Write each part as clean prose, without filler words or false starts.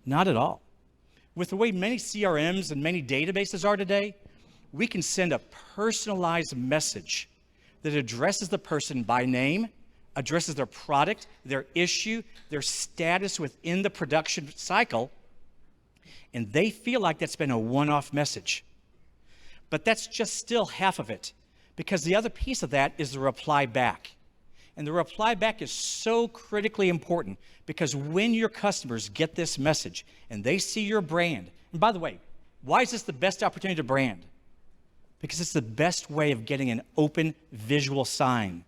Not at all. With the way many CRMs and many databases are today, we can send a personalized message that addresses the person by name, addresses their product, their issue, their status within the production cycle, and they feel like that's been a one-off message. But that's just still half of it, because the other piece of that is the reply back. And the reply back is so critically important, because when your customers get this message and they see your brand, and by the way, why is this the best opportunity to brand? Because it's the best way of getting an open visual sign.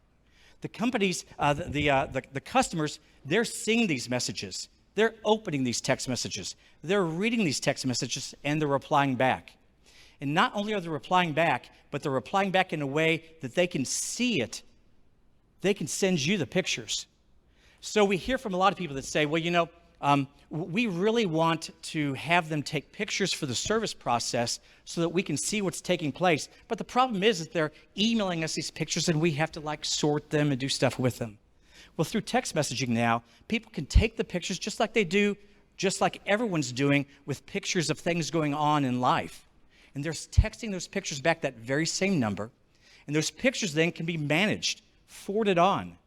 The companies, the customers, they're seeing these messages. They're opening these text messages. They're reading these text messages, and they're replying back. And not only are they replying back, but they're replying back in a way that they can see it. They can send you the pictures. So we hear from a lot of people that say, well, you know, we really want to have them take pictures for the service process so that we can see what's taking place. But the problem is that they're emailing us these pictures and we have to sort them and do stuff with them. Well, through text messaging now, people can take the pictures just like they do, just like everyone's doing with pictures of things going on in life. And they're texting those pictures back that very same number. And those pictures then can be managed, forwarded on.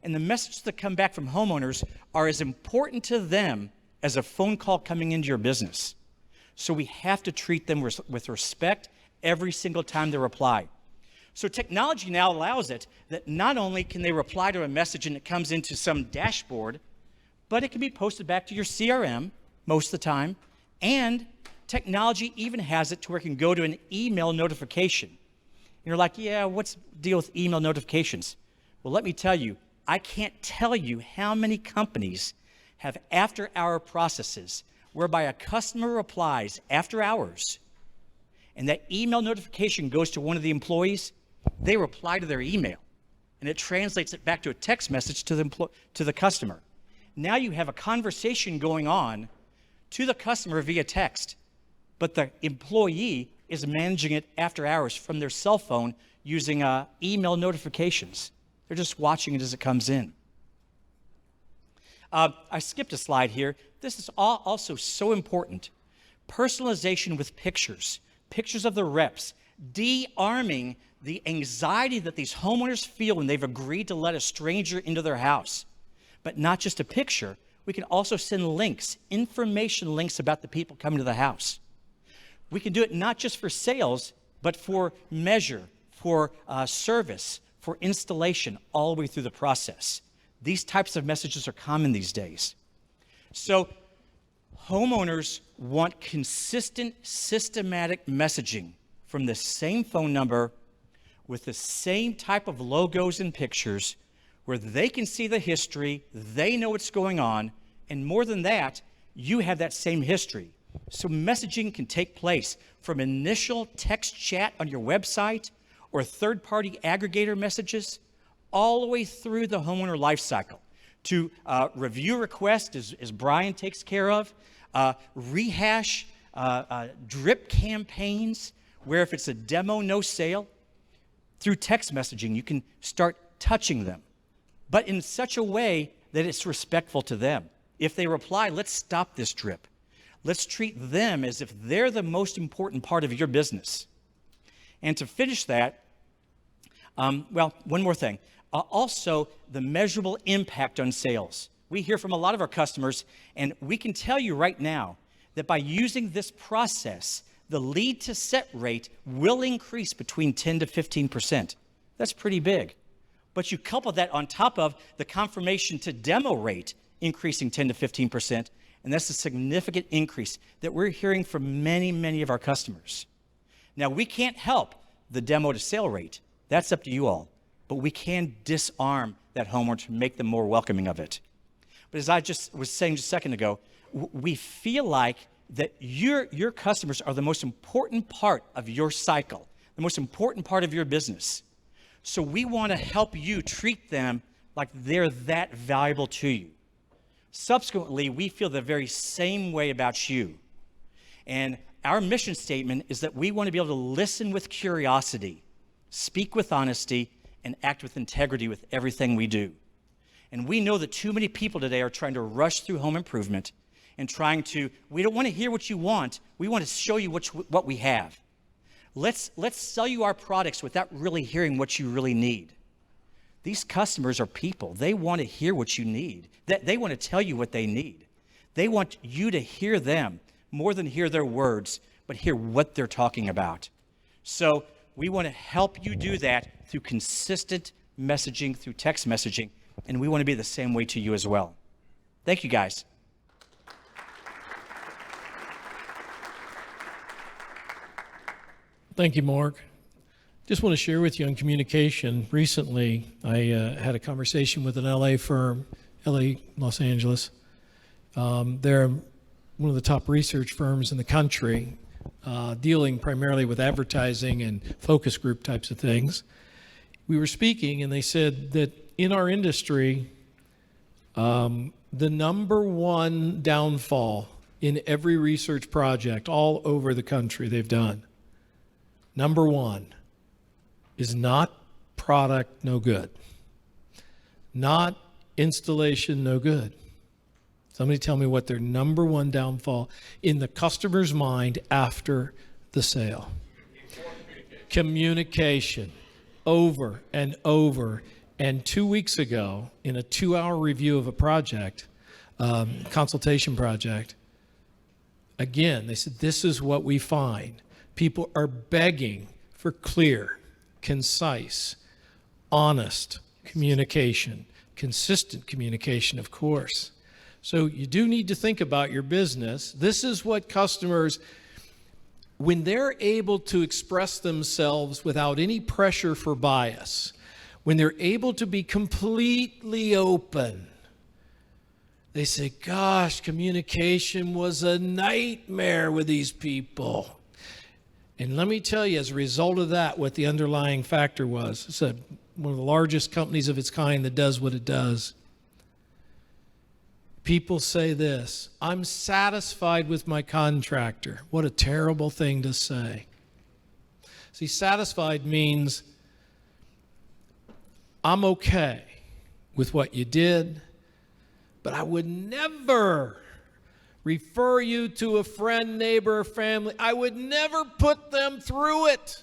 And the messages that come back from homeowners are as important to them as a phone call coming into your business. So we have to treat them with respect every single time they reply. So technology now allows it that not only can they reply to a message and it comes into some dashboard, but it can be posted back to your CRM most of the time. And technology even has it to where it can go to an email notification. And you're like, yeah, what's the deal with email notifications? Well, let me tell you, I can't tell you how many companies have after-hour processes whereby a customer replies after hours and that email notification goes to one of the employees. They reply to their email and it translates it back to a text message to the customer. Now you have a conversation going on to the customer via text, but the employee is managing it after hours from their cell phone using email notifications. They're just watching it as it comes in. I skipped a slide here. This is also so important. Personalization with pictures of the reps, de-arming the anxiety that these homeowners feel when they've agreed to let a stranger into their house. But not just a picture, we can also send links, information links about the people coming to the house. We can do it not just for sales, but for measure, for service, for installation, all the way through the process. These types of messages are common these days. So homeowners want consistent, systematic messaging from the same phone number with the same type of logos and pictures where they can see the history, they know what's going on, and more than that, you have that same history. So messaging can take place from initial text chat on your website or third-party aggregator messages, all the way through the homeowner lifecycle to review requests, as Brian takes care of, rehash, drip campaigns, where if it's a demo, no sale, through text messaging, you can start touching them, but in such a way that it's respectful to them. If they reply, let's stop this drip. Let's treat them as if they're the most important part of your business. And to finish that, well, one more thing. Also, the measurable impact on sales. We hear from a lot of our customers, and we can tell you right now that by using this process, the lead to set rate will increase between 10 to 15%. That's pretty big. But you couple that on top of the confirmation to demo rate increasing 10 to 15%, and that's a significant increase that we're hearing from many, many of our customers. Now, we can't help the demo to sale rate. That's up to you all. But we can disarm that homeowner to make them more welcoming of it. But as I just was saying just a second ago, we feel like that your customers are the most important part of your cycle, the most important part of your business. So we want to help you treat them like they're that valuable to you. Subsequently, we feel the very same way about you. And our mission statement is that we want to be able to listen with curiosity, speak with honesty, and act with integrity with everything we do. And we know that too many people today are trying to rush through home improvement and we don't want to hear what you want. We want to show you what we have. Let's sell you our products without really hearing what you really need. These customers are people. They want to hear what you need. They want to tell you what they need. They want you to hear them more than hear their words, but hear what they're talking about. So we want to help you do that through consistent messaging, through text messaging, and we want to be the same way to you as well. Thank you, guys. Thank you, Mark. Just want to share with you on communication. Recently, I had a conversation with an LA firm, Los Angeles. They're one of the top research firms in the country, dealing primarily with advertising and focus group types of things. We were speaking, and they said that in our industry, the number one downfall in every research project all over the country they've done, number one, is not product no good, not installation no good. Somebody tell me what their number one downfall in the customer's mind after the sale. Communication, over and over. And 2 weeks ago, in a 2-hour review of a project, consultation project, again, they said, this is what we find. People are begging for clear, concise, honest communication, consistent communication, of course. So you do need to think about your business. This is what customers, when they're able to express themselves without any pressure for bias, when they're able to be completely open, they say, gosh, communication was a nightmare with these people. And let me tell you, as a result of that, what the underlying factor was. It's one of the largest companies of its kind that does what it does. People say this, I'm satisfied with my contractor. What a terrible thing to say. See, satisfied means I'm okay with what you did, but I would never refer you to a friend, neighbor, or family. I would never put them through it.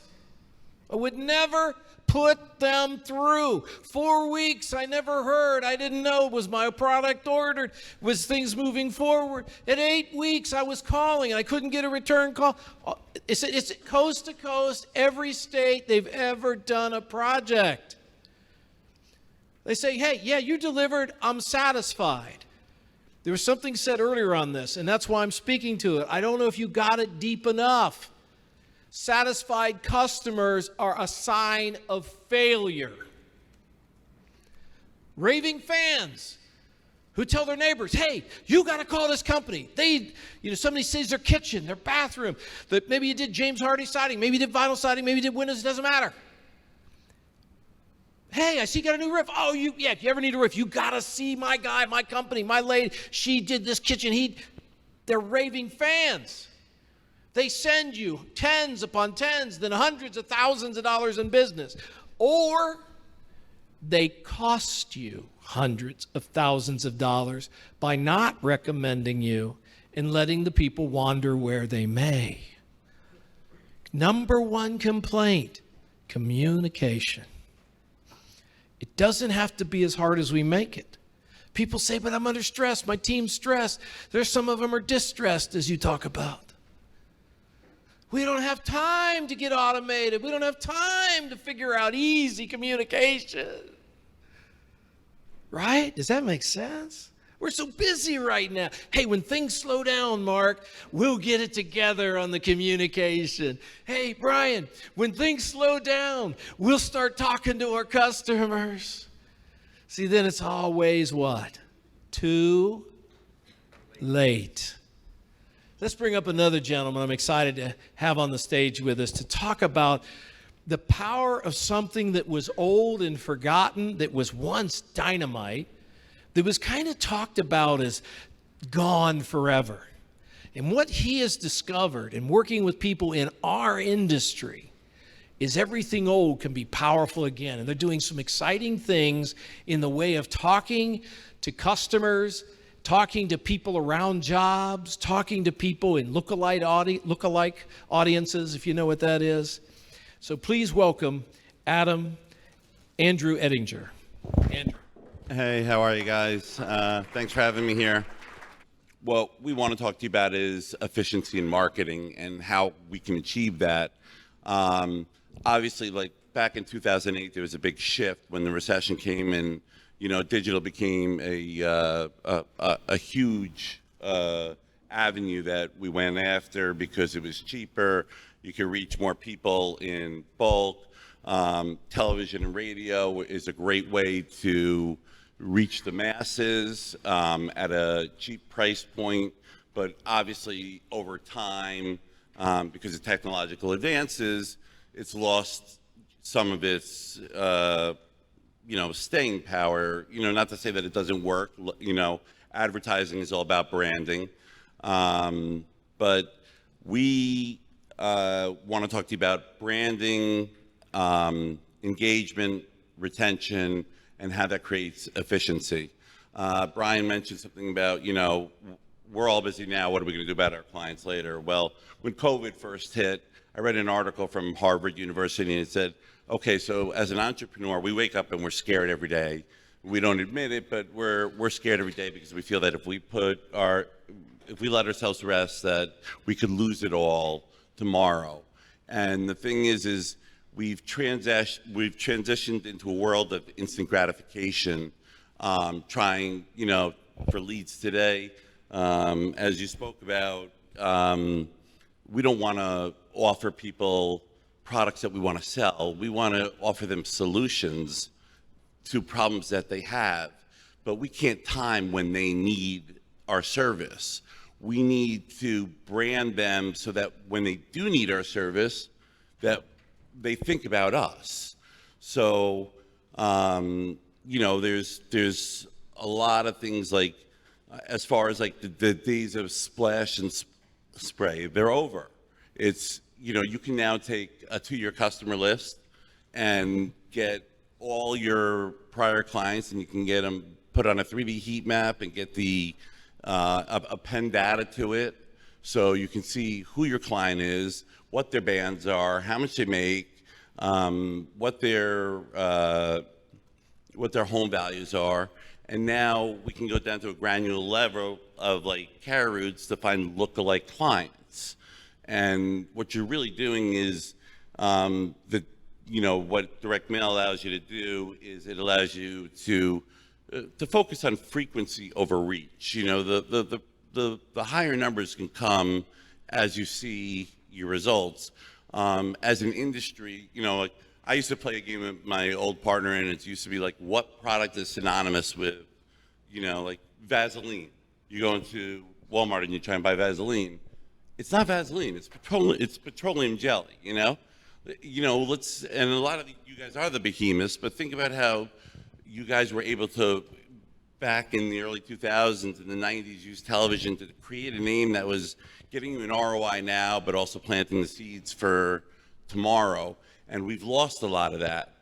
I would never put them through. 4 weeks, I never heard. I didn't know. Was my product ordered? Was things moving forward? At 8 weeks, I was calling, and I couldn't get a return call. It's coast to coast, every state they've ever done a project. They say, hey, yeah, you delivered. I'm satisfied. There was something said earlier on this, and that's why I'm speaking to it. I don't know if you got it deep enough. Satisfied customers are a sign of failure. Raving fans who tell their neighbors, hey, you got to call this company. Somebody sees their kitchen, their bathroom, that maybe you did James Hardie siding, maybe you did vinyl siding, maybe you did windows, it doesn't matter. Hey, I see you got a new roof. Oh, if you ever need a roof, you got to see my guy, my company, my lady. She did this kitchen. They're raving fans. They send you tens upon tens, then hundreds of thousands of dollars in business. Or they cost you hundreds of thousands of dollars by not recommending you and letting the people wander where they may. Number one complaint, communication. It doesn't have to be as hard as we make it. People say, but I'm under stress. My team's stressed. There's some of them are distressed, as you talk about. We don't have time to get automated. We don't have time to figure out easy communication. Right? Does that make sense? We're so busy right now. Hey, when things slow down, Mark, we'll get it together on the communication. Hey, Brian, when things slow down, we'll start talking to our customers. See, then it's always what? Too late. Let's bring up another gentleman I'm excited to have on the stage with us to talk about the power of something that was old and forgotten, that was once dynamite, that was kind of talked about as gone forever. And what he has discovered in working with people in our industry is everything old can be powerful again. And they're doing some exciting things in the way of talking to customers, talking to people around jobs, talking to people in lookalike audiences, if you know what that is. So please welcome Andrew Edinger. Andrew. Hey, how are you guys? Thanks for having me here. What we want to talk to you about is efficiency in marketing and how we can achieve that. Obviously, like back in 2008, there was a big shift when the recession came, and digital became a huge avenue that we went after because it was cheaper. You could reach more people in bulk. Television and radio is a great way to reach the masses at a cheap price point, but obviously over time, because of technological advances, it's lost some of its staying power. Not to say that it doesn't work. Advertising is all about branding, but we want to talk to you about branding, engagement, retention, and how that creates efficiency. Brian mentioned something about, we're all busy now. What are we going to do about our clients later? Well, when COVID first hit, I read an article from Harvard University, and it said, okay, so as an entrepreneur, we wake up and we're scared every day. We don't admit it, but we're scared every day because we feel that if we let ourselves rest, that we could lose it all tomorrow. And the thing is we've transitioned into a world of instant gratification, trying, for leads today. As you spoke about, we don't want to offer people products that we want to sell. We want to offer them solutions to problems that they have, but we can't time when they need our service. We need to brand them so that when they do need our service, that they think about us. So, there's a lot of things like, as far as like the days of splash and spray, they're over. It's, you can now take a 2-year customer list and get all your prior clients, and you can get them put on a 3D heat map and get the append data to it, so you can see who your client is, what their bands are, how much they make, what their home values are, and now we can go down to a granular level of like carrier routes to find lookalike clients. And what you're really doing is what direct mail allows you to do is it allows you to focus on frequency over reach. The higher numbers can come as you see your results. As an industry, like I used to play a game with my old partner, and it used to be like, what product is synonymous with, like Vaseline. You go into Walmart and you try and buy Vaseline. It's not Vaseline. It's petroleum jelly. And a lot of you guys are the behemoths, but think about how you guys were able to, back in the early 2000s and the 90s, use television to create a name that was getting you an ROI now, but also planting the seeds for tomorrow. And we've lost a lot of that.